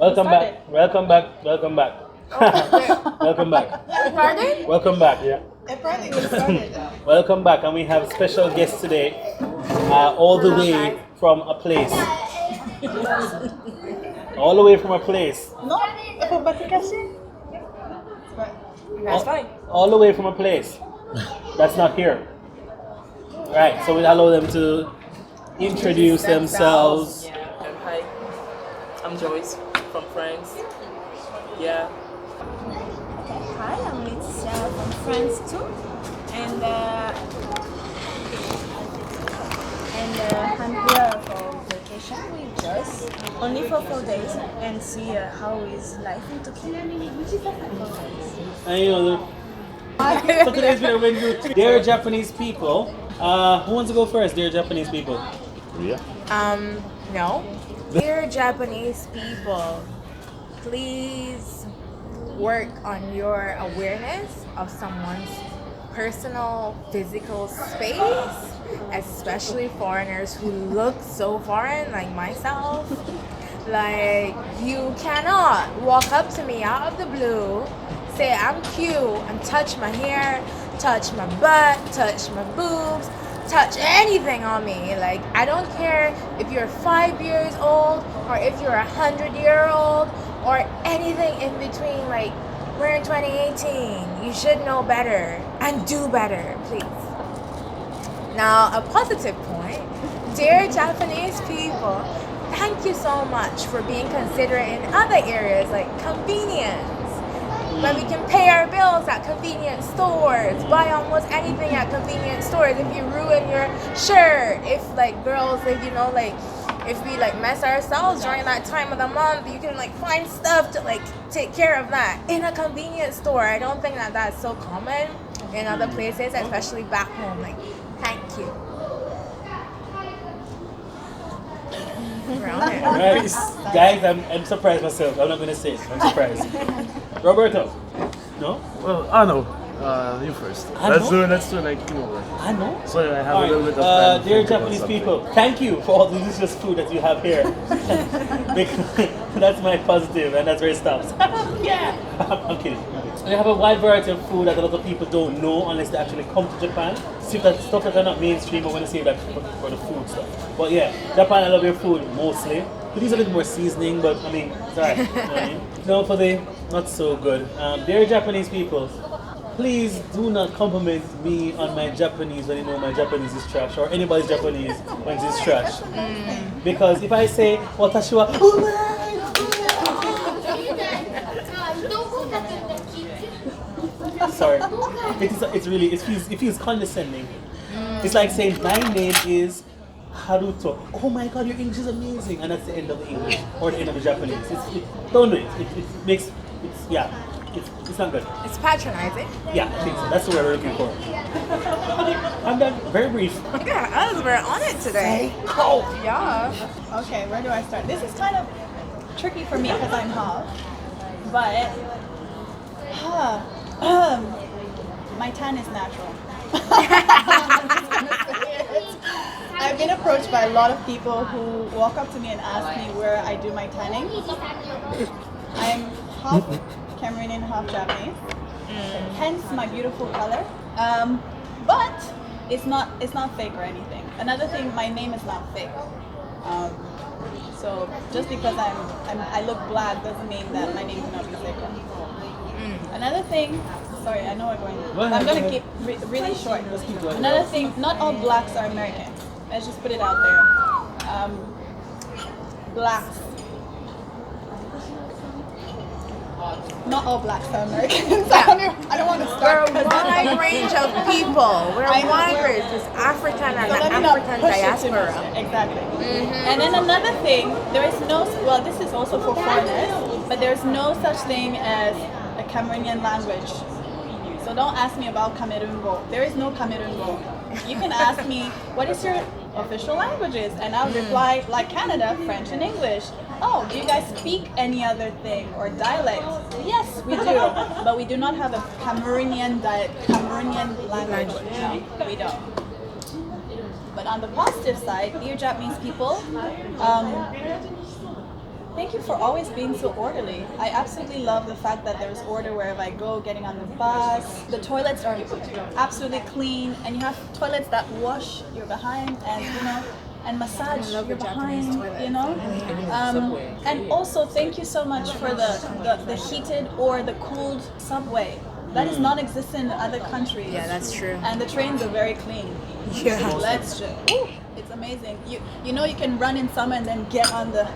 Welcome back. Welcome back. Welcome back. Welcome back. Pardon? Welcome back. Yeah. Apparently we started. Welcome back, and we have special guests today, all the way from a place. All the way from a place. No, ako ba kasi? That's fine. All the way from a place that's not here. Right. So we allow them to introduce themselves. Yeah. Hi, I'm Joyce from France. Yeah. Hi, I'm Leticia from France too, and I'm here for vacation with Joyce, only for 4 days, and see how is life in Tokyo. And you know, so today's video we're going to do Dear Japanese People. Who wants to go first? Dear Japanese people. Yeah. No. Dear Japanese people, please work on your awareness of someone's personal physical space, especially foreigners who look so foreign like myself. Like, you cannot walk up to me out of the blue, say I'm cute, and touch my hair, touch my butt, touch my boobs, touch anything on me. Like, I don't care if you're 5 years old or if you're 100-year-old or anything in between. Like, we're in 2018. You should know better and do better, please. Now, a positive point. Dear Japanese people, thank you so much for being considerate in other areas like convenience. When we can pay our bills at convenience stores, buy almost anything at convenience stores. If you ruin your shirt, if like girls, if you know, like if we like mess ourselves during that time of the month, you can like find stuff to like take care of that in a convenience store. I don't think that that's so common in other places, especially back home. Like, thank you. Right. Guys, I'm surprised myself. I'm not gonna say it. I'm surprised. Roberto. No? Well, I know. You first. Let's do like I know. So I have All a little bit of right. time. to Dear think about Japanese something. people, thank you for all the delicious food that you have here. Because that's my positive, and that's where it stops. Yeah. I'm kidding. We have a wide variety of food that a lot of people don't know unless they actually come to Japan. See that stuff that are not mainstream, but when I say that for the food stuff. But yeah, Japan, I love your food mostly. Could use a little more seasoning, but I mean, it's alright. You know what I mean? No, for the not so good. Dear Japanese people, please do not compliment me on my Japanese when you know my Japanese is trash, or anybody's Japanese when it's trash. Because if I say watashi wa sorry, it feels condescending. It's like saying my name is Haruto. Oh my god, your English is amazing, and that's the end of the English or the end of the Japanese. Don't do it. It's not good. It's patronizing. Yeah, I think so. That's the word we're looking for. I'm done. Very brief. Yeah, us, we're on it today. Yeah. Okay, where do I start? This is kind of tricky for me because I'm half, but my tan is natural. I've been approached by a lot of people who walk up to me and ask me where I do my tanning. I'm half Cameroonian, half Japanese, hence my beautiful color. But it's not fake or anything. Another thing, my name is not fake. So just because I look black doesn't mean that my name cannot be fake. Another thing, sorry, I know we're going. I'm gonna keep really short. Another thing, not all blacks are American. Let's just put it out there. Blacks. Not all blacks are Americans. I don't want to start. We're a wide range of people. We're a wide range. There's African and So the let me not African push it too diaspora. much. Exactly. And then another thing, there is no, well, this is also for foreigners, but there's no such thing as a Cameroonian language. So don't ask me about Cameroon. There is no Cameroon. You can ask me, what is your official languages? And I'll reply, like Canada, French and English. Oh, do you guys speak any other thing or dialect? Yes, we do. But we do not have a Cameroonian language. No, we don't. But on the positive side, dear Japanese people, Thank you for always being so orderly. I absolutely love the fact that there's order wherever I go, getting on the bus. The toilets are absolutely clean, and you have toilets that wash your behind and, you know, and massage your behind, you know. And also, thank you so much for the heated or the cooled subway. That is non-existent in other countries. Yeah, that's true. And the trains are very clean. Yeah. So let's just, it's amazing. You know you can run in summer and then get on the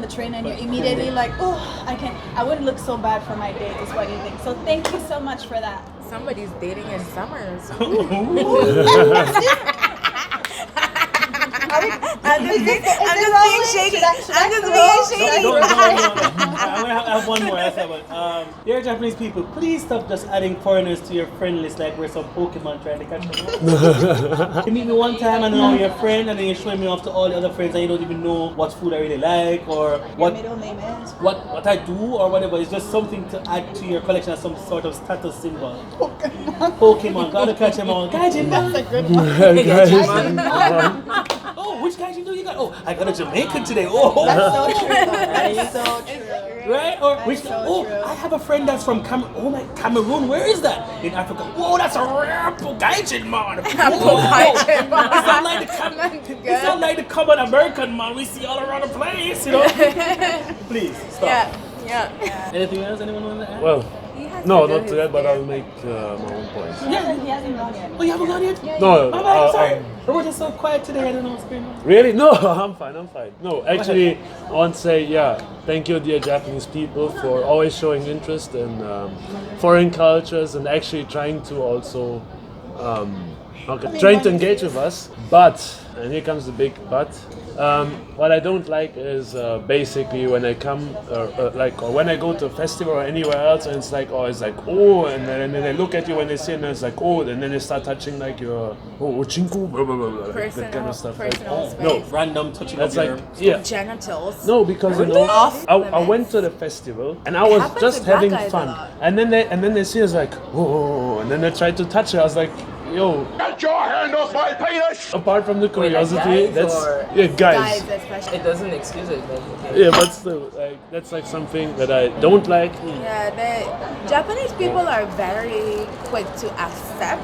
train and you're immediately like, oh, I wouldn't look so bad for my date is what you think. So thank you so much for that. Somebody's dating in summers. I'm just being shady. I'm just being shady. No. I'm gonna have one more. That's that one. Dear Japanese people, please stop just adding foreigners to your friend list like we're some Pokemon trying to catch them. You meet me one time and now you're a friend, and then you're showing me off to all the other friends and you don't even know what food I really like or what Your middle name is what I do or whatever. It's just something to add to your collection as some sort of status symbol. Pokemon, gotta catch them all. Gaijin, That's a good one. oh, which Gaijin do you got? Oh, I got a Jamaican today. Oh, That's so true. That's so true. right? Or which? so Oh, true. I have a friend that's from Cameroon. Where is that? In Africa. Whoa, that's a rare Gaijin man. Gaijin man. It's not like the common American man we see all around the place, you know. Please stop. Yeah. Anything else? Anyone want to add? Well, no, not that, but I'll make my own points. He hasn't gone yet. Oh, you haven't gone yet? No, I'm sorry. Roberta's so quiet today. I don't know what's going on. really? No, I'm fine. No, actually, I want to say, thank you, dear Japanese people, for always showing interest in foreign cultures and actually trying to also trying to engage with us. But, and here comes the big but, what I don't like is basically when I come, or when I go to a festival or anywhere else, and it's like, and then they look at you when they see it, and it's like, oh, and then they start touching like your, chinku, blah, blah, blah, blah, like that kind of stuff. Personal space. No, random touching of That's your... like, yeah. Genitals. No, because you know, I went to the festival and I was happens just to black having guys a fun, lot. and then they see us like, oh, and then they tried to touch it. I was like, yo, Get your hand off my penis! apart from the Wait, like curiosity, guys or- guys. Guys especially. It doesn't excuse it. Like, okay. Yeah, but still, like that's like something that I don't like. Yeah, the Japanese people are very quick to accept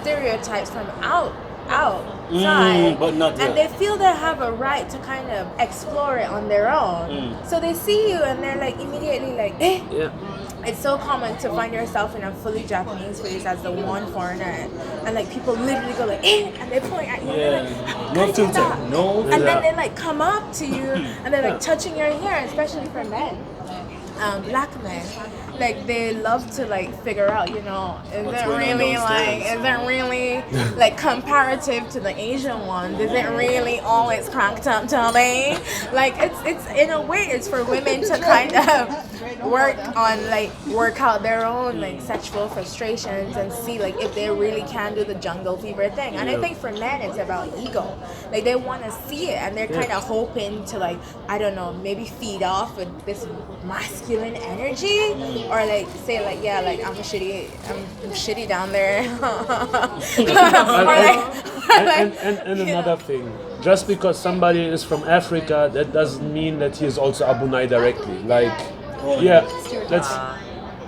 stereotypes from outside, but not and they feel they have a right to kind of explore it on their own. So they see you and they're like immediately like, eh. Yeah. It's so common to find yourself in a fully Japanese place as the one foreigner, and like people literally go like, eh, and they point at you. And they're like, No "Kaijin filter. da." No And then they like come up to you and they're like touching your hair, especially for men, black men. Like they love to like figure out, you know, is it really like comparative to the Asian one? Is it really always cranked up tummy? Like it's in a way it's for women to kind of work out their own like sexual frustrations and see like if they really can do the jungle fever thing. And I think for men it's about ego. Like they want to see it and they're kind of hoping to like, I don't know, maybe feed off with this masculine energy. Or like say like I'm shitty down there. And another thing, just because somebody is from Africa, that doesn't mean that he is also Abunai directly. Like,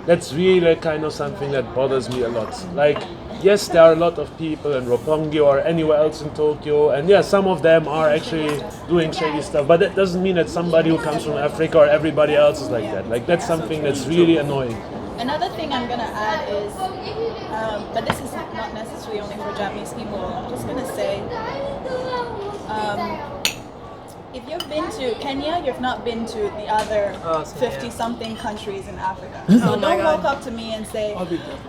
that's really kind of something that bothers me a lot. Like, yes, there are a lot of people in Roppongi or anywhere else in Tokyo, and some of them are actually doing shady stuff, but that doesn't mean that somebody who comes from Africa or everybody else is like that. Like, that's something that's really annoying. Another thing I'm gonna add is, but this is not necessarily only for Japanese people. I'm just gonna say, if you've been to Kenya, you've not been to the other 50-something countries in Africa. So don't walk up to me and say,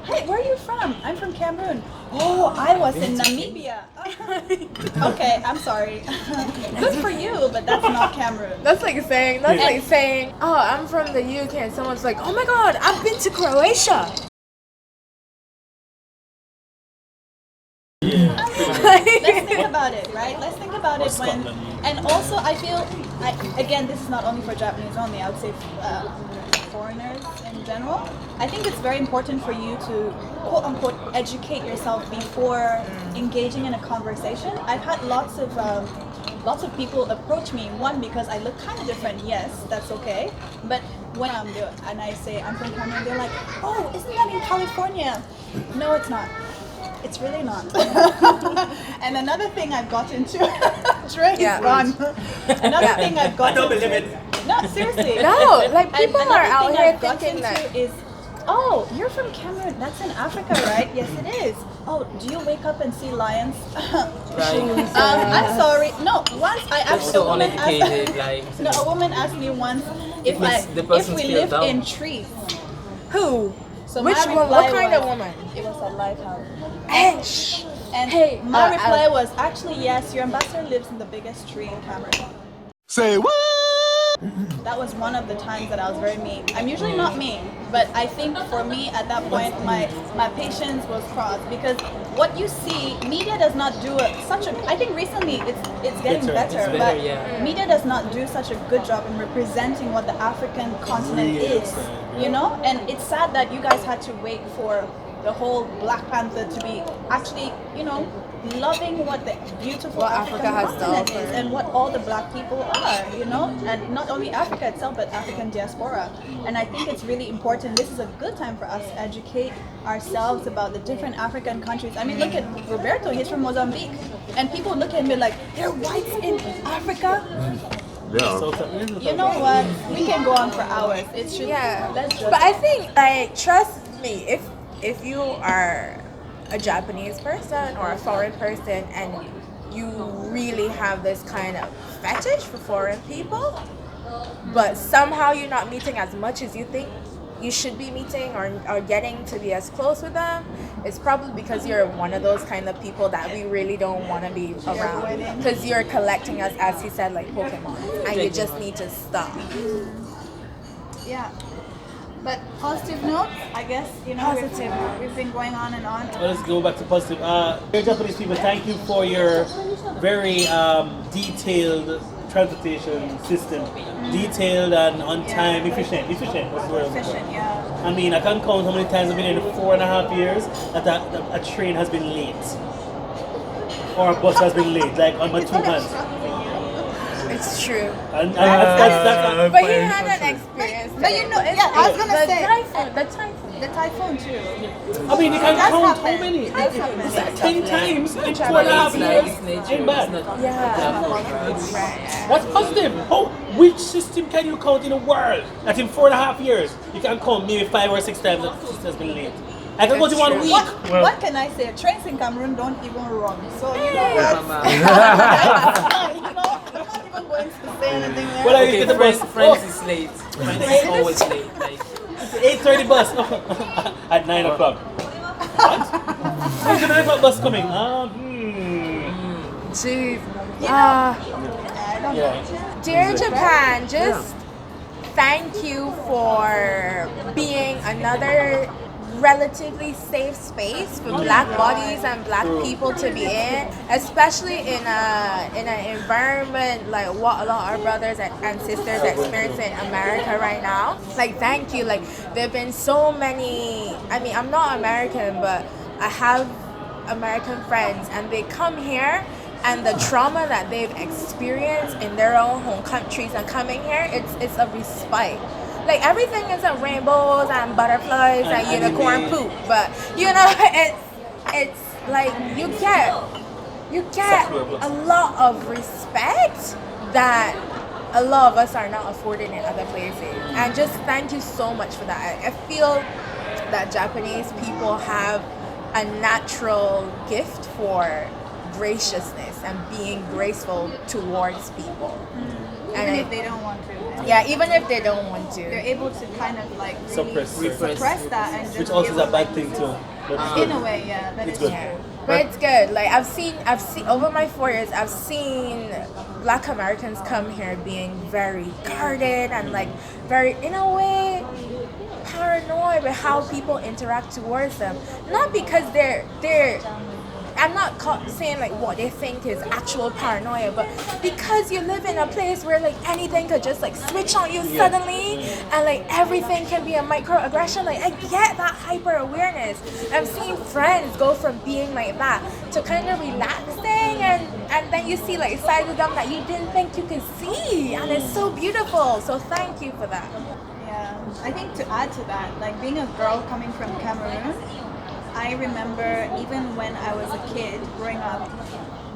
"Hey, where are you from?" "I'm from Cameroon." "Oh, I was in Namibia." Okay, I'm sorry. Good for you, but that's not Cameroon. That's like saying, oh, I'm from the UK, and someone's like, oh my god, I've been to Croatia. Let's think about it, right? Let's think about it when, and also I feel, again, this is not only for Japanese only, I would say foreigners in general. I think it's very important for you to, quote unquote, educate yourself before engaging in a conversation. I've had lots of lots of people approach me, one, because I look kind of different, yes, that's okay, but when I'm there and I say I'm from Cameroon, they're like, oh, isn't that in California? No, it's not. It's really not. And another thing I've got into, Dre is gone. Another thing I've got into, no, seriously. No, like people And are another out thing here I've got thinking into that. is, oh, you're from Cameroon. That's in Africa, right? Yes, it is. Oh, do you wake up and see lions? I'm sorry. No, once I asked a so woman. uneducated, like. No, a woman asked me once if makes the if person we feel live dumb. in trees. Who? So Which my one? reply What kind of was- woman? It was a lighthouse. Hey, shh. And Hey, my reply was, actually, yes, your ambassador lives in the biggest tree in Cameroon. Say what? That was one of the times that I was very mean. I'm usually not mean, but I think for me at that point, my patience was crossed, because what you see, media does not do such a. I think recently it's getting better, It's better, but yeah. media does not do such a good job in representing what the African continent is. You know, and it's sad that you guys had to wait for the whole Black Panther to be actually, you know, loving what the beautiful What African Africa has to continent offer. is and what all the black people are, you know, and not only Africa itself, but African diaspora. And I think it's really important. This is a good time for us to educate ourselves about the different African countries. I mean, look at Roberto, he's from Mozambique. And people look at him like, there are whites in Africa? Yeah. You know what? We can go on for hours. It should, Yeah, let's just. but I think, like, trust me, if you are a Japanese person or a foreign person and you really have this kind of fetish for foreign people, but somehow you're not meeting as much as you think you should be meeting or getting to be as close with them, it's probably because you're one of those kind of people that we really don't want to be around, because you're collecting us, as he said, like Pokemon, and you just need to stop. Yeah. But positive note, I guess, you know, we've been going on and on. Well, let's go back to positive. Dear Japanese people, thank you for your very detailed transportation system. Detailed and on time, efficient. Efficient, what's the word? Efficient, yeah. I mean, I can't count how many times I've been in 4.5 years that a train has been late. Or a bus has been late, like on my two hands. It's true. And that's But he had an experience. But you know, yeah, I was gonna the say typhoon. the typhoon too. I mean, you can Does count how happen. many? Does happen. 10 times in 4.5 years. It's nature. Ain't bad. It's not Yeah. What's positive? Oh, which system can you count in the world that in 4.5 years you can count maybe 5 or 6 times that the system has been late? I can go to 1 week. What can I say? Trains in Cameroon don't even run. So you know what? Mama. You know, I'm not even going to say anything there. Well, I Okay, get the bus. friends is late. Friends is always late. Like, 8:30 bus at 9 o'clock. What? When's the 9 o'clock bus coming? Jeez. I don't know. Yeah. Dear Japan, just thank you for being another relatively safe space for black bodies and black people to be in, especially in an environment like what a lot of our brothers and sisters experience in America right now. Like, thank you. Like, there have been so many. I mean, I'm not American, but I have American friends, and they come here, and the trauma that they've experienced in their own home countries and coming here, it's a respite. Like, everything isn't rainbows and butterflies and unicorn poop, but you know, it's like you get a lot of respect that a lot of us are not afforded in other places. And just thank you so much for that. I feel that Japanese people have a natural gift for graciousness and being graceful towards people. Even if they don't want to. Yeah, even if they don't want to. They're able to kind of like really Suppress that and just Which also give is a it, bad like, thing too. in a way, yeah, that It's is good. true. But it's good. Like, I've seen over my 4 years, I've seen Black Americans come here being very guarded and like very, in a way, paranoid with how people interact towards them. Not because they're I'm not saying like what they think is actual paranoia, but because you live in a place where like anything could just like switch on you suddenly, and like everything can be a microaggression. Like, I get that hyper awareness. I've seen friends go from being like that to kind of relaxing and then you see like sides of them that you didn't think you could see, and it's so beautiful. So thank you for that. Yeah, I think to add to that, like being a girl coming from Cameroon, I remember even when I was a kid growing up,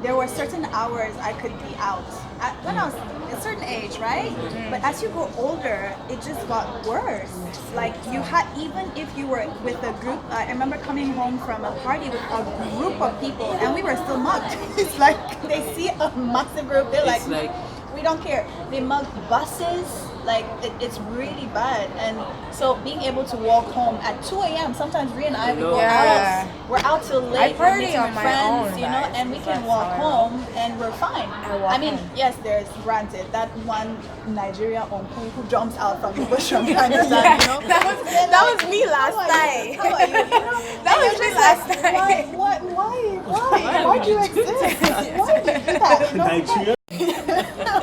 there were certain hours I could be out. When I was a certain age, right? But as you grow older, it just got worse. Like you had, even if you were with a group, I remember coming home from a party with a group of people and we were still mugged. It's like they see a massive group, they're like, we don't care. They mug buses, like it's really bad. And so being able to walk home at 2 a.m. sometimes Rhea and I we go out. We're out till late. I party meeting on with my friends, own, you know, guys. and we can That's walk how I home and we're fine. I mean, yes, there's granted that one Nigeria uncle who jumps out from the bush from behind us, you know. That was me last night. How are you? You know? That was me last night. Why do you exist? Why do you do that? You know? Nigeria?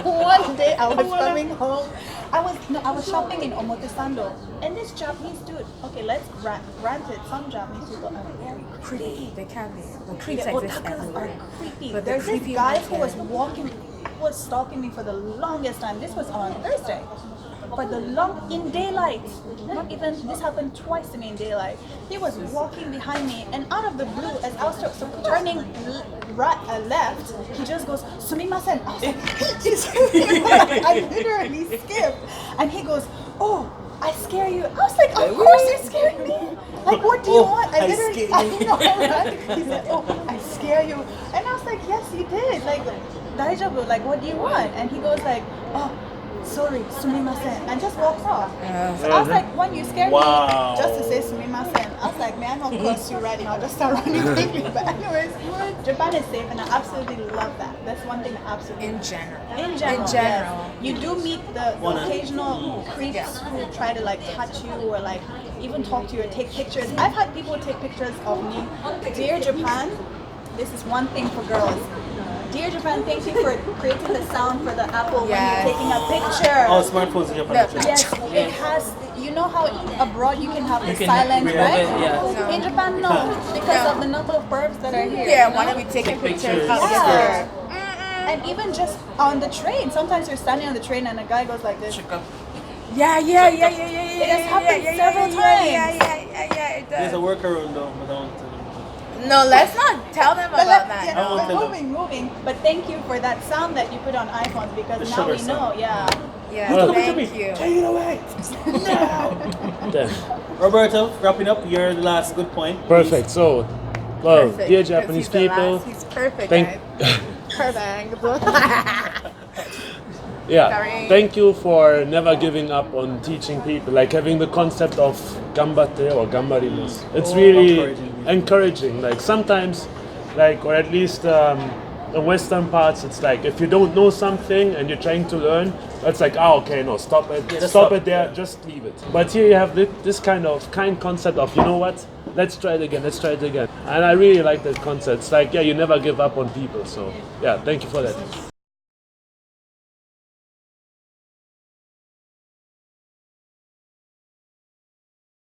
One day I was coming home. I was shopping in Omotesando, and this Japanese dude. Okay, let's grant it. Some Japanese people are very creepy. They can be. The The creeps exist otakus everywhere. are creepy. But the There's this creepy guy ones who was are- was stalking me for the longest time. This was on Thursday. For the in daylight, not even, this happened twice to me in daylight. He was walking behind me, and out of the blue, as I was turning left, he just goes, "Sumimasen." I was like, I literally skipped, and he goes, "Oh, I scare you." I was like, "Of course you scared me. Like, what do you want?" I scare you. I know, right? He said, "Oh, I scare you," and I was like, "Yes, you did. Like, daijoubu. Like, what do you want?" And he goes like, "Oh, sorry, sumimasen," and just walks off. So I was like, when you scared Wow. me just to say sumimasen, I was like, man, I'll curse you right now. Just start running quickly. But anyways, Japan is safe, and I absolutely love that. That's one thing I absolutely In general. in general, In general. yes. You do meet the occasional creeps who try to like touch you or like even talk to you or take pictures. I've had people take pictures of me. Dear Japan, this is one thing for girls. Dear Japan, thank you for creating the sound for the Apple when you're taking a picture. All smartphones in Japan. Yes, it has. You know how abroad you can have the can silent, remove right? it, yeah. In Japan, no, because of the number of pervs that are here. Yeah, you know? why don't we take pictures? pictures. Yeah. And even just on the train, sometimes you're standing on the train and a guy goes like this. Yeah. It has happened several times. Yeah, it There's a does. workaround though, but don't. No, let's not tell them But about that. yeah, I won't tell them. moving. But thank you for that sound that you put on iPhones because The now sugar we know. sound. Yeah. Yeah, Look at thank me. you. Take it away. Then. Roberto, wrapping up, you're the last good point. Perfect. So, well, Perfect, dear 'cause Japanese he's the people, last. He's perfect, thank guys. Perfect. yeah, Sorry. thank you for never giving up on teaching people, like having the concept of gambate or gambarimas. It's really encouraging. Like sometimes, like, or at least in Western parts, it's like if you don't know something and you're trying to learn, it's like, oh, okay, no, stop it, just stop stop, it there, yeah. just leave it. But here you have this kind concept of, you know what? Let's try it again. And I really like that concept. It's like, yeah, you never give up on people. So, yeah, thank you for that.